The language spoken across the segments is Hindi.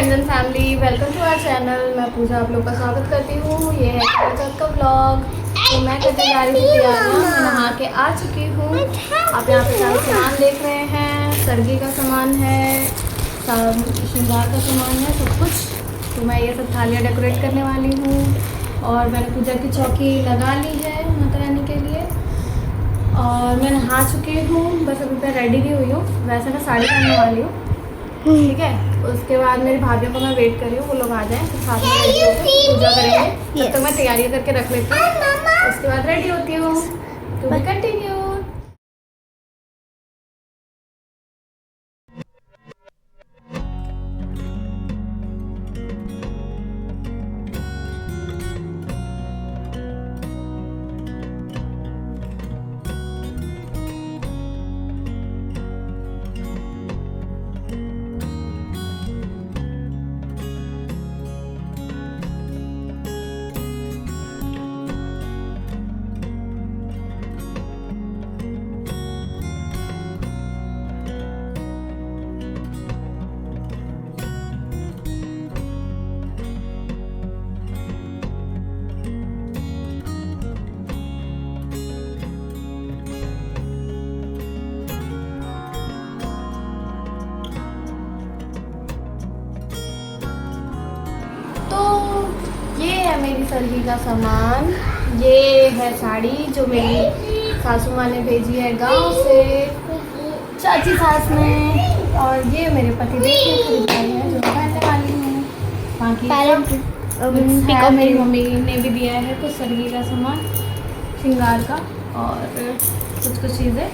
Friends and family, welcome to our channel. मैं पूजा आप लोग का स्वागत करती हूँ। ये है कल का व्लॉग। तो मैं करने जा रही थी तैयारियाँ। मैं नहा के आ चुकी हूँ। आप यहाँ पे सारा सामान देख रहे हैं। सरगी का सामान है, श्रृंगार का सामान है, सब कुछ। तो मैं ये सब थालियाँ डेकोरेट करने वाली हूँ। और मैंने पूजा की चौकी लगा ली है माता रानी के लिए। और मैं नहा चुकी हूँ, बस अभी मैं रेडी भी हुई हूँ। वैसे मैं साड़ी पहनने वाली हूँ, ठीक है। उसके बाद मेरी भाभीयों को मैं वेट कर रही हूँ, वो लोग आ जाएं तो साथ में रेडी होकर पूजा करेंगे। तब तक मैं तैयारी करके रख लेती हूँ, उसके बाद रेडी होती हूँ। तो भी कंटिन्यू। मेरी सरगी का सामान, ये है साड़ी जो मेरी सासू माँ ने भेजी है गांव से, चाची सास ने। और ये मेरे पति देव ने खरीदाई है जो मैं पहनने वाली हूँ। बाकी मेरी मम्मी ने भी दिया है कुछ सरगी का सामान, श्रृंगार का और कुछ चीज़ें।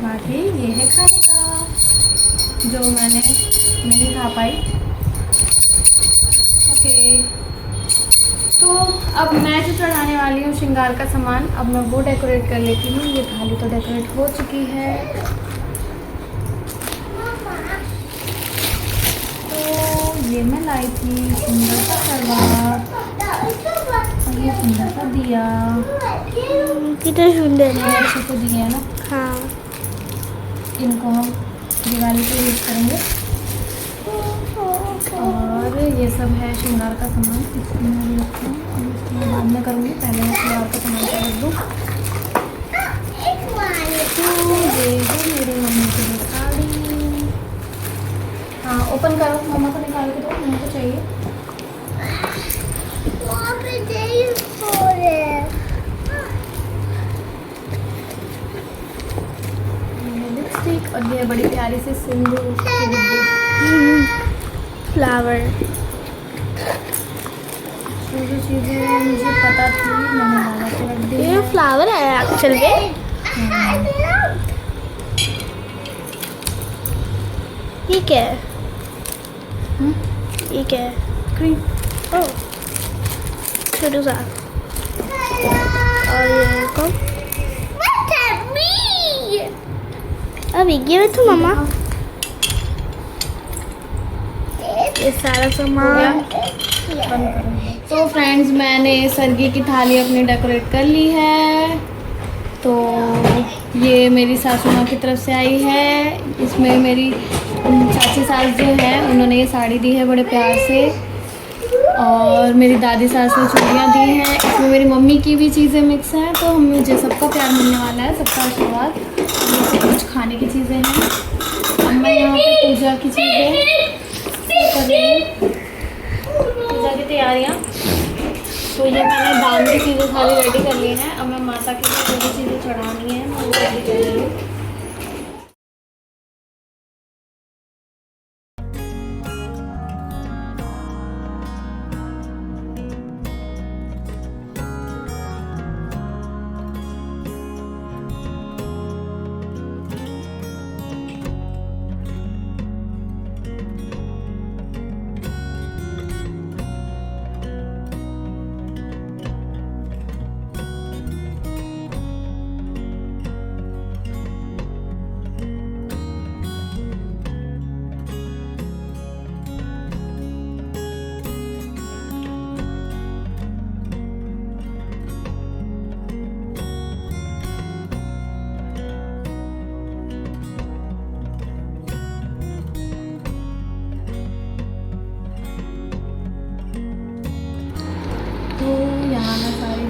बाकी ये है खाने का जो मैंने नहीं खा पाई। ओके, तो अब मैं जो चढ़ाने वाली हूँ श्रृंगार का सामान, अब मैं वो डेकोरेट कर लेती हूँ। ये थाली तो डेकोरेट हो चुकी है। तो ये मैं लाई थी सुंदर सा करवा और ये सुंदर सा दिया। कितना सुंदर है। अच्छे से दिए है ना। हाँ, इनको हम दिवाली पे यूज करेंगे। और ये सब है श्रृंगार का सामान, इसमें मैं रखती हूँ और इसको मैं बाद में करूँगी। पहले मैं श्रृंगार का सामान का रख दूँ। तो ये है मेरी मम्मी की साड़ी। हाँ, ओपन करो, मम्मा को निकाल के दो, मम्मा को चाहिए। लिपस्टिक और ये बड़ी प्यारी सी सिंदूर की डिब्बी। फ्लावर। जो चीज़ें मुझे पता थी मैंने डाला के रख दी। ये फ्लावर है एक्चुअल में। ये क्या है? ये क्या है? क्रीम। ओह, छोटू सा। और ये कौन? अब ये तो मम्मा ये सारा सामान। तो फ्रेंड्स, मैंने सरगी की थाली अपनी डेकोरेट कर ली है। तो ये मेरी सासू माँ की तरफ से आई है। इसमें मेरी चाची सास जो है उन्होंने ये साड़ी दी है बड़े प्यार से। और मेरी दादी सास ने चूड़ियाँ दी हैं। इसमें मेरी मम्मी की भी चीज़ें मिक्स हैं। तो हम मुझे सबका प्यार मिलने वाला है, सबका आशीर्वाद। ये कुछ खाने की चीज़ें हैं। अब मैं यहाँ पे पूजा की चीज़ें कर रही हूँ, पूजा की तैयारियाँ। तो ये मैंने दान की चीज़ें सारी रेडी कर ली हैं। अब मैं माता की जो भी चीज़ें चढ़ानी है मैं वो रेडी कर रही हूँ।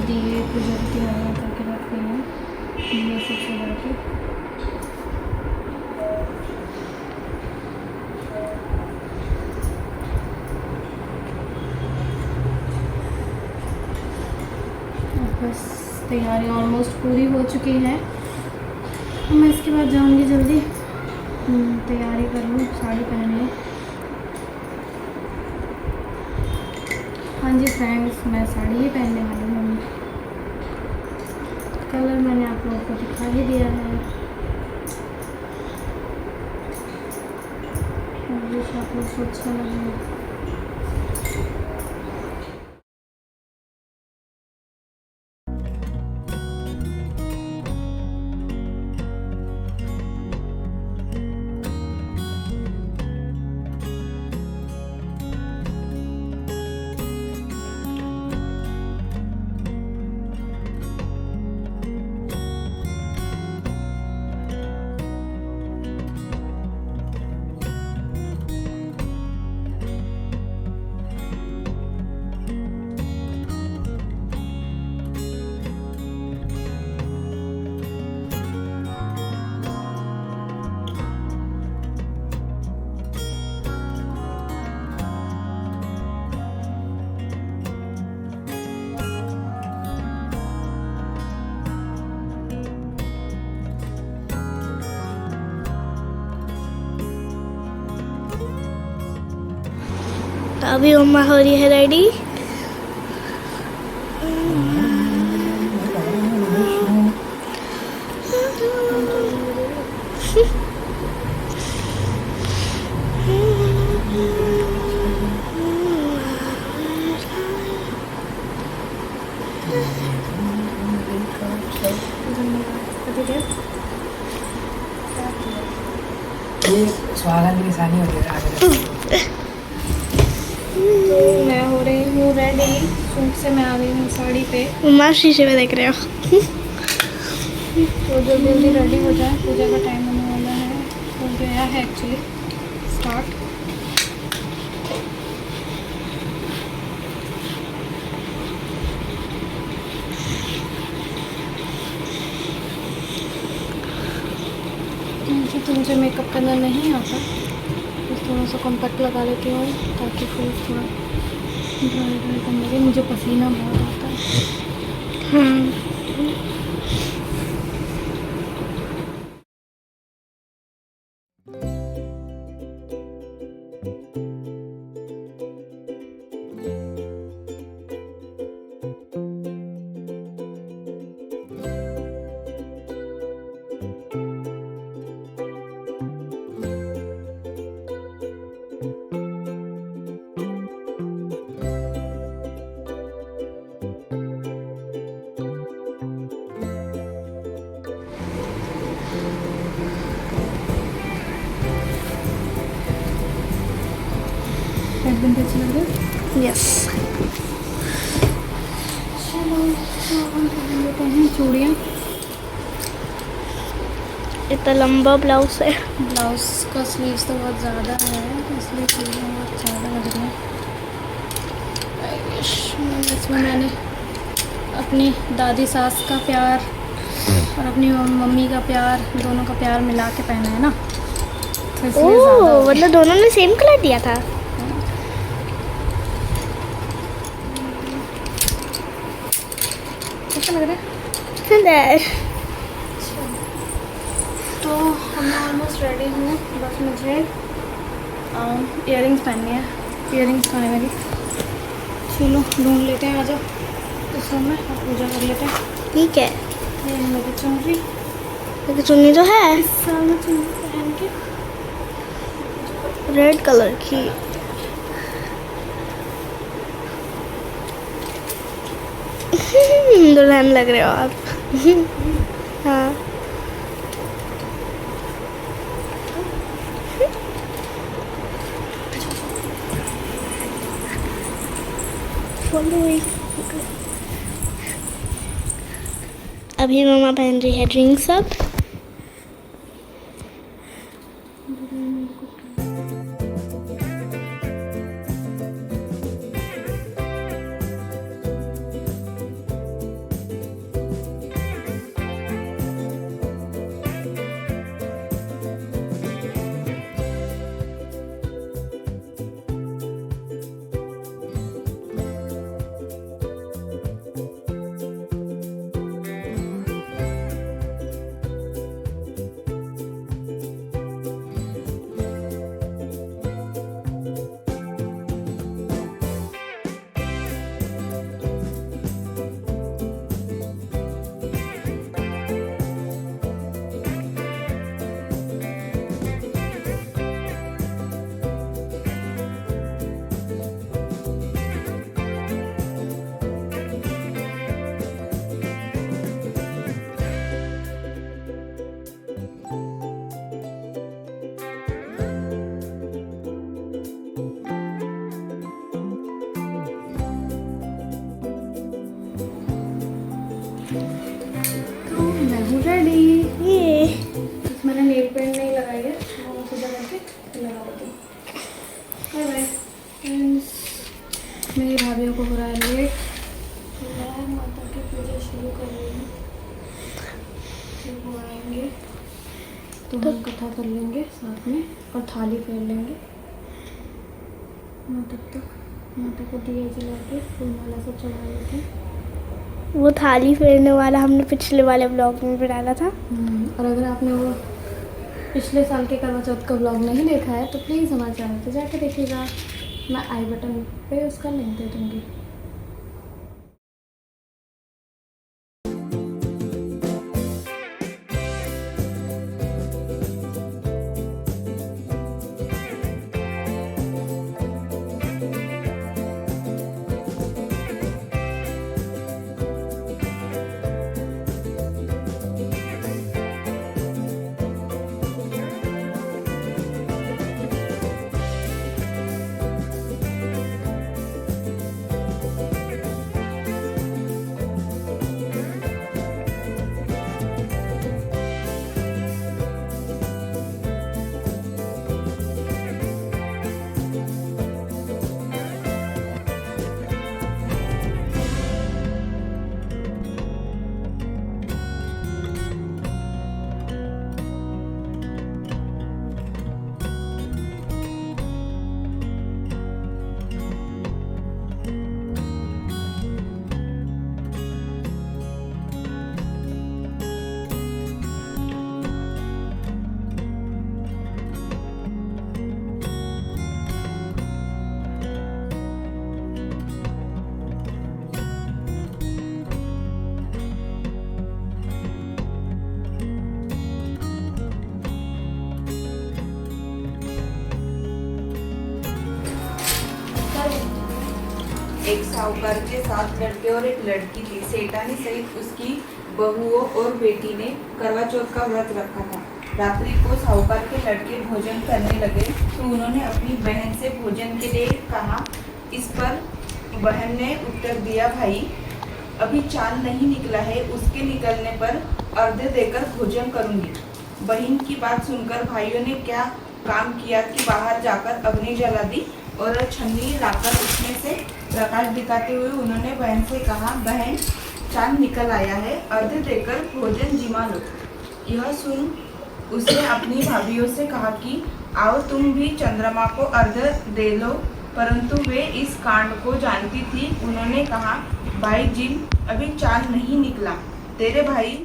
दिए पूजा की तैयारियाँ करके रख रही हूँ ये सब सजा के। बस तैयारी ऑलमोस्ट पूरी हो चुकी है। मैं इसके बाद जाऊंगी जल्दी तैयारी कर लूँ, साड़ी पहन लूँ। हाँ जी फ्रेंड्स, मैं साड़ी ही पहनने वाली हूँ। कलर मैंने आप लोगों को दिखा ही दिया है। आप लोग को अच्छा लगे। तो अभी मम्मा हो रही है रेडी। स्वागत की निशानी होती है। मैं हो रही हूँ रेडी, सूट से मैं आ गई हूँ साड़ी पे। मम्मा शीशे में देख रहे हो। तो जल्दी जल्दी रेडी हो जाए, पूजा का टाइम होने वाला है, हो गया है एक्चुअली स्टार्ट। मुझे मेकअप करना नहीं आता, बस थोड़ा सा कॉम्पैक्ट लगा लेती हूँ ताकि फेस थोड़ा ड्राई ड्राई करने लगे। मुझे पसीना बहुत आता है। एकदम अच्छी लग रही है। यस, चलो लेते हैं चूड़ियाँ। इतना लंबा ब्लाउज है। ब्लाउज का स्लीव्स तो बहुत ज़्यादा है, इसलिए चूड़ियाँ बहुत ज़्यादा लग रही हैं। इसमें मैंने अपनी दादी सास का प्यार और अपनी मम्मी का प्यार, दोनों का प्यार मिला के पहना है ना, तो इसलिए ज़्यादा हो ओह, मतलब दोनों ने सेम कलर दिया था। कैसा लग रहा है? सुंदर। तो मैं ऑलमोस्ट रेडी हूँ, बस मुझे इयरिंग्स पहननी है। इयरिंग्स कहाँ है मेरी? चलो ढूंढ लेते हैं, आ जाओ इस रूम में और पूजा कर लेते हैं। ठीक है, ये मेरी चुनरी, लेकिन चुन्नी तो है इस साल में चुनरी पहन के रेड कलर की। दुल्हन लग रहे हो आप। हाँ, अभी मम्मा पहन रही है drinks up. Bye bye friends. मेरी भाभीयों को हो रहा है लेट, मैं माता की पूजा शुरू कर रही हूँ। जब वो आएंगे तो हम कथा कर लेंगे साथ में और थाली फेर लेंगे। तब तक माता को दिए जला के फूल माला सब चढ़ा लेते हैं। वो थाली फेरने वाला हमने पिछले वाले ब्लॉग में भी डाला था। और अगर आपने वो पिछले साल के करवा चौथ का ब्लॉग नहीं देखा है तो प्लीज़ हमारे चैनल पे जाके देखिएगा। मैं आई बटन पे उसका लिंक दे दूँगी। एक साहूकार के 7 लड़के और एक लड़की थी। सेठानी सहित उसकी बहुओं और बेटी ने करवा चौथ का व्रत रखा था। रात्रि को साहूकार के लड़के भोजन करने लगे तो उन्होंने अपनी बहन से भोजन के लिए कहा। इस पर बहन ने उत्तर दिया, भाई अभी चांद नहीं निकला है, उसके निकलने पर अर्घ्य देकर भोजन करूंगी। बहन की बात सुनकर भाइयों ने क्या काम किया कि बाहर जाकर अग्नि जला दी और छन्नी लाकर उसमें से प्रकाश दिखाते हुए उन्होंने बहन से कहा, बहन चांद निकल आया है, अर्घ्य देकर भोजन जिमा लो। यह सुन उसने अपनी भाभीयों से कहा कि आओ तुम भी चंद्रमा को अर्घ्य दे लो, परंतु वे इस कांड को जानती थी। उन्होंने कहा, भाई जिम अभी चांद नहीं निकला, तेरे भाई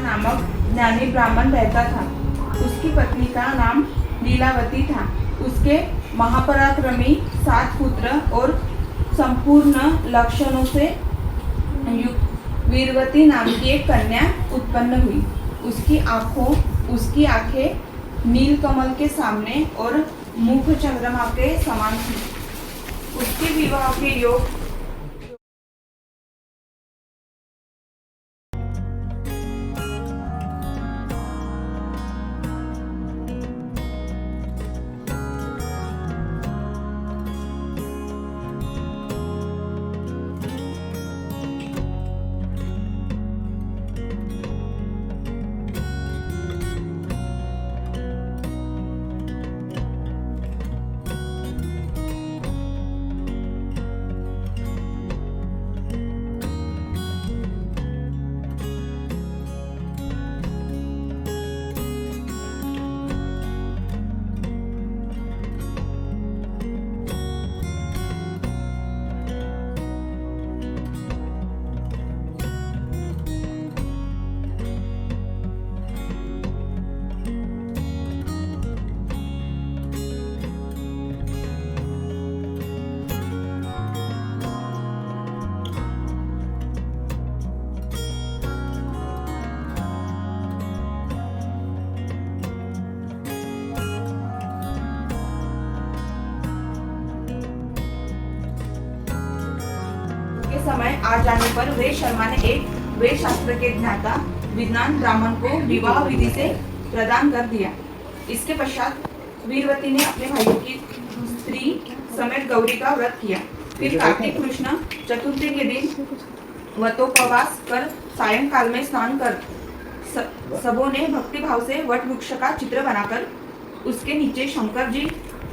नामक ज्ञानी ब्राह्मण रहता था। उसकी पत्नी का नाम लीलावती था। उसके महापराक्रमी 7 पुत्र और संपूर्ण लक्षणों से युक्त वीरवती नाम की एक कन्या उत्पन्न हुई। उसकी आंखें नीलकमल के सामने और मुख चंद्रमा के समान थी। उसके विवाह के योग आ जाने पर वेद शर्मा ने एक वेद शास्त्र के ज्ञाता विद्वान ब्राह्मण को विवाह विधि से प्रदान कर दिया। इसके पश्चात वीरवती ने अपने भाइयों की स्त्री समेत गौरी का व्रत किया। फिर कार्तिक कृष्ण चतुर्थी के दिन व्रतोपवास कर सायंकाल में स्नान कर सबों ने भक्ति भाव से वट वृक्ष का चित्र बनाकर उसके नीचे शंकर जी,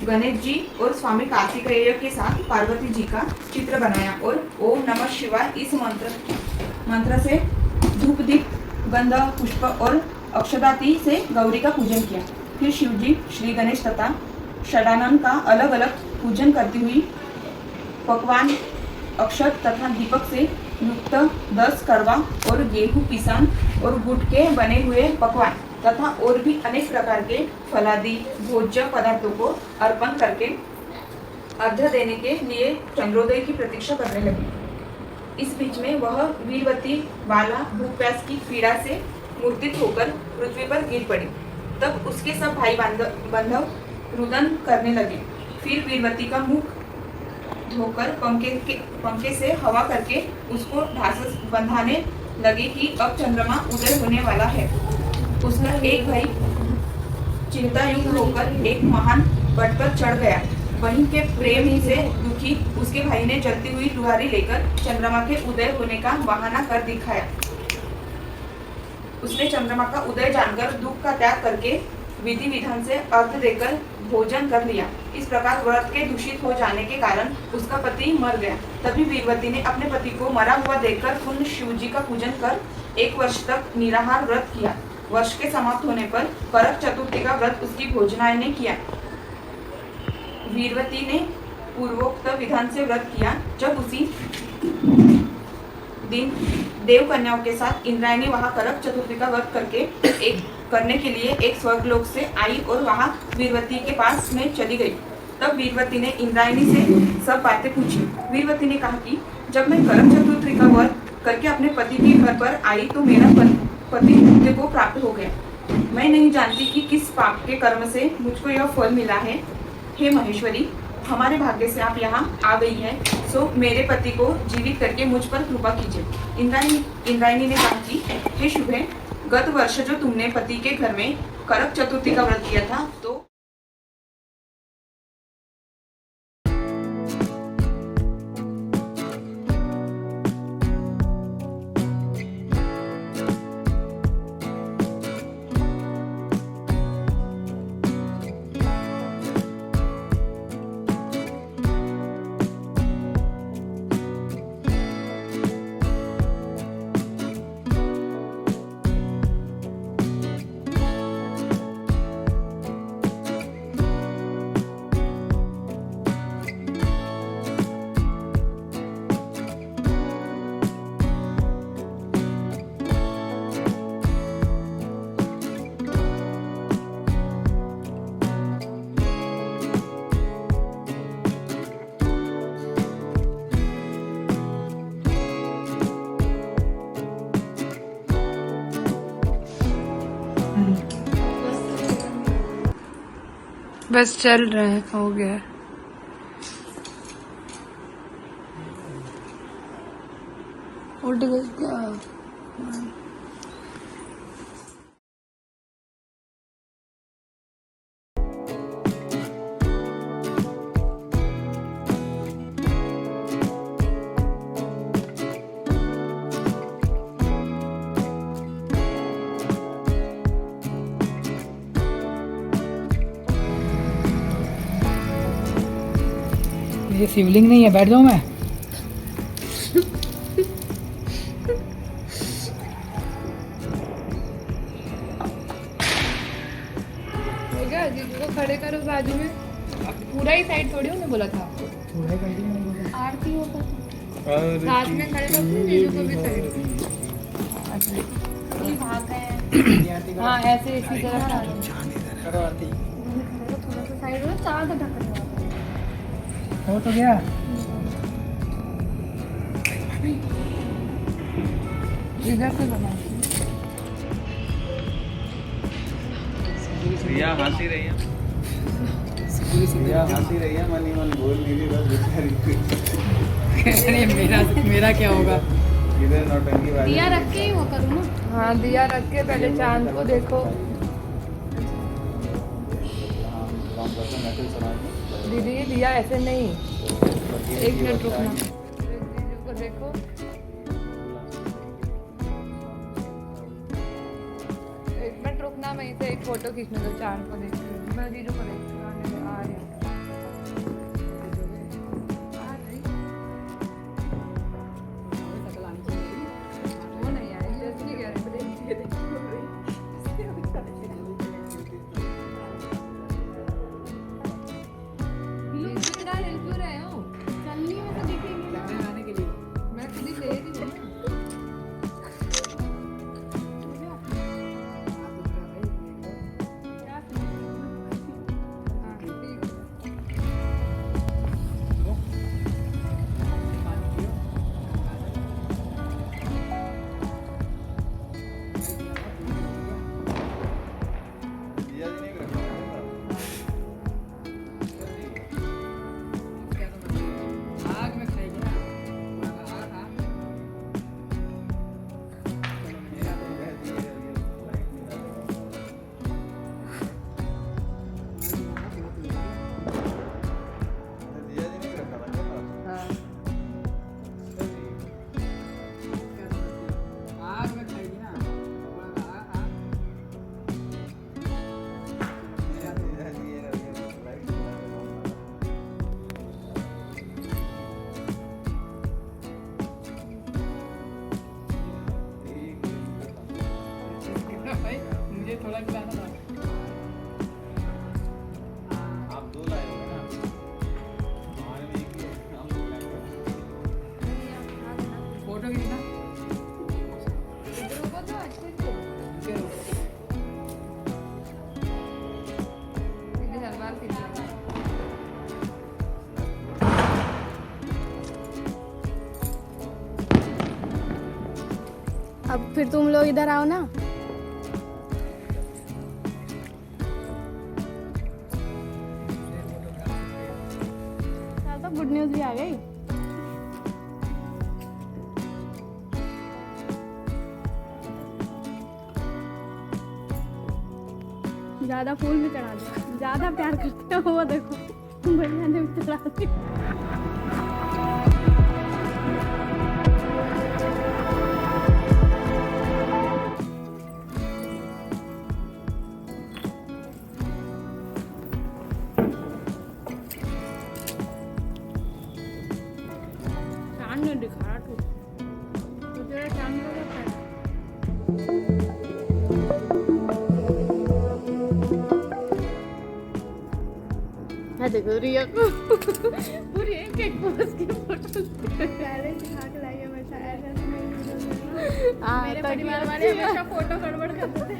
गणेश जी और स्वामी कार्तिकेय के साथ पार्वती जी का चित्र बनाया और ओम नमः शिवाय इस मंत्र से धूप दीप गंध पुष्प और अक्षदाती से गौरी का पूजन किया। फिर शिव जी, श्री गणेश तथा षडानन का अलग अलग पूजन करती हुई पकवान अक्षत तथा दीपक से युक्त 10 कड़वा और गेहूं पिसान और गुड़ के बने हुए पकवान तथा और भी अनेक प्रकार के फलादि भोज्य पदार्थों को अर्पण करके अर्घ्य देने के लिए चंद्रोदय की प्रतीक्षा करने लगी। इस बीच में वह वीरवती वाला भूख प्यास की पीड़ा से मूर्छित होकर पृथ्वी पर गिर पड़ी। तब उसके सब भाई बांधव रुदन करने लगे। फिर वीरवती का मुख धोकर पंखे से हवा करके उसको ढांस बंधाने लगे कि अब चंद्रमा उदय होने वाला है। उसका एक भाई चिंतायुक्त होकर एक महान वट पर चढ़ गया। वहीं के प्रेम से दुखी उसके भाई ने जलती हुई लुहारी लेकर चंद्रमा के उदय होने का बहाना कर दिखाया। उसने चंद्रमा का उदय जानकर दुख का त्याग करके विधि विधान से अर्घ्य देकर भोजन कर लिया। इस प्रकार व्रत के दूषित हो जाने के कारण उसका पति मर गया। तभी वीरवती ने अपने पति को मरा हुआ देखकर पुनः शिव जी का पूजन कर 1 वर्ष तक निराहार व्रत किया। वर्ष के समाप्त होने पर करक चतुर्थी का व्रत उसकी भोजनाय ने किया। वीरवती ने पूर्वोक्त विधान से व्रत किया। जब उसी दिन देव कन्याओं के साथ इंद्रायणी वहां करक चतुर्थी का व्रत करने के लिए एक स्वर्गलोक से आई और वहां वीरवती के पास में चली गई। तब वीरवती ने इंद्रायणी से सब बातें पूछी। वीरवती ने कहा कि जब मैं करक चतुर्थी का व्रत करके अपने पति के घर पर आई तो मेरा पति मुझे को प्राप्त हो गया। मैं नहीं जानती कि किस पाप के कर्म से मुझको यह फल मिला है। हे महेश्वरी, हमारे भाग्य से आप यहाँ आ गई हैं, सो मेरे पति को जीवित करके मुझ पर कृपा कीजिए। इंद्रायणी ने कहा कि हे शुभे, गत वर्ष जो तुमने पति के घर में करक चतुर्थी का व्रत किया था तो बस चल रहा है, हो गया। उल्टी क्या? ये शिवलिंग नहीं है, बैठ जाऊं मैं? हो गया, जिसको खड़े करो बाजू में। पूरा ही साइड थोड़ी उन्हें बोला था आपको। पूरा ही कर दिया। आरती होगा साथ में खड़े रखो, जीजू को भी साइड। हाँ, ऐसे इसी तरफ करो आरती। थोड़ा सा साइड हो, चार ढक्कन हो तो गया। इधर से बना रिया हंसी रही है, रिया हंसी रही है, मनी मन बोल नहीं रही, बस बेचारी अरे मेरा क्या होगा? दिया रख के ही वो करूँ ना। हाँ दिया रख के पहले चांद को देखो। दीदी दिया ऐसे नहीं, 1 मिनट रुकना। जीजू को देखो, एक मिनट रुकना, मैं इसे एक फोटो खींचने दो चांद को देख के। मैं जीजू को देखती हूँ, आने दो, आ रही हूँ। वो नहीं आई, जस्ट नहीं कह रहे, मैं खुद ही ले रही हूँ ना। हाँ, ठीक है। आग में खाएगी ना। आग में खाएगी ना। भाई मुझे थोड़ा खिलाना था। आप 2 लाए होंगे ना? हमारे में एक ही है, हम 2 लाए होंगे। फोटो खींचना। रुको तो अच्छे से। दीदी सलवार खींचना। अब फिर तुम लोग इधर आओ ना। तो गुड न्यूज़ भी आ गई। ज़्यादा फूल भी चढ़ा दो, ज़्यादा प्यार करते हो वो देखो भैया ने भी चढ़ा दिया। चांद ने दिखाया तो तेरा चांद का क्या है? हाँ देखो रिया को पूरी एक पोज की फोटो पहले दिखा के लाई हमेशा ऐसे मेरे परिवार वाले हमेशा फोटो गड़बड़ करते थे।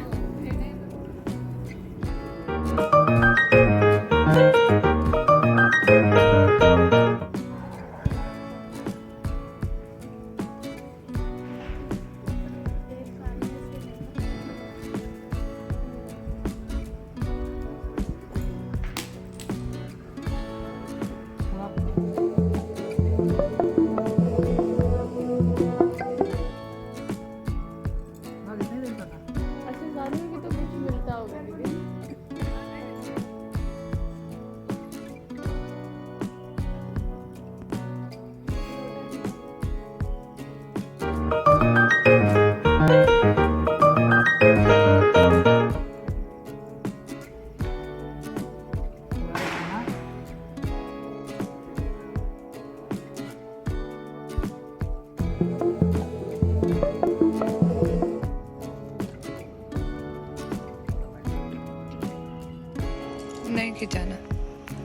नहीं खिंचाना।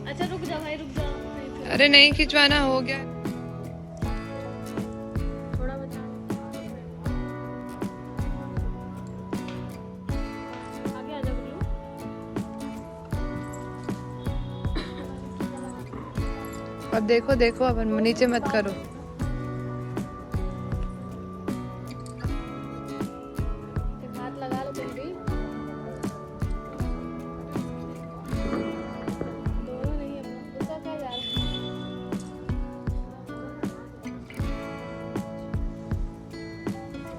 अच्छा रुक जा भाई, रुक जा। अरे नहीं खिंचवाना, हो गया। थोड़ा बचा, आगे आ जा गुल्लू। अब देखो देखो, अब नीचे मत करो।